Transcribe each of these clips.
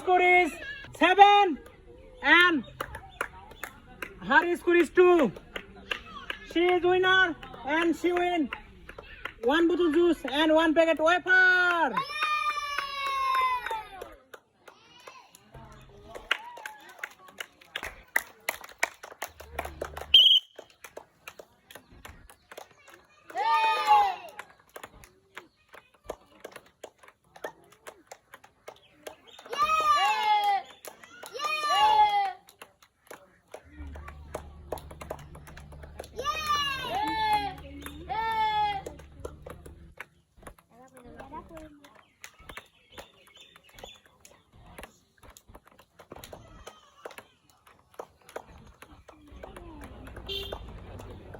score is 7 and her score is 2. She is winner and she win 1 bottle juice and 1 packet wafer.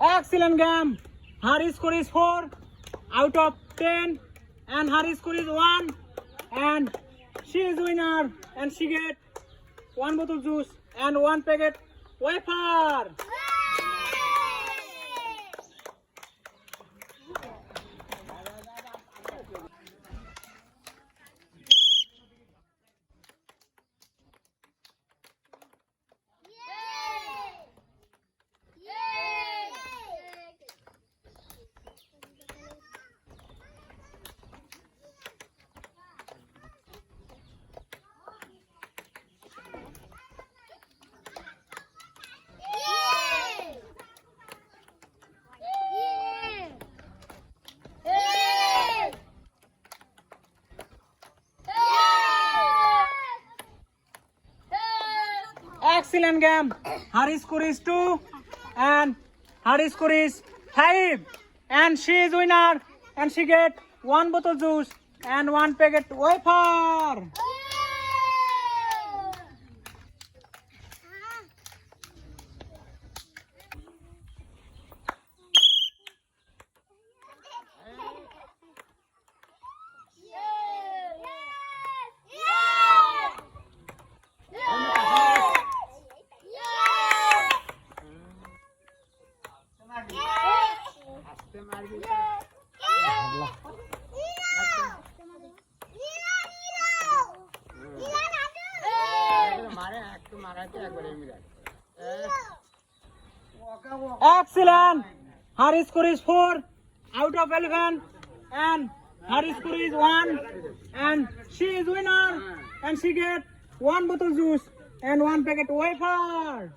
Excellent game. Her score is 4 out of 10 and her score is 1 and she is winner and she get 1 bottle juice and 1 packet wafer. Excellent game. Her score is 2 and her score is 5 and she is winner and she get 1 bottle juice and 1 packet wafer. Excellent. Her score is 4 out of 11 and her score is 1 and she is winner and she get 1 bottle juice and 1 packet wafer.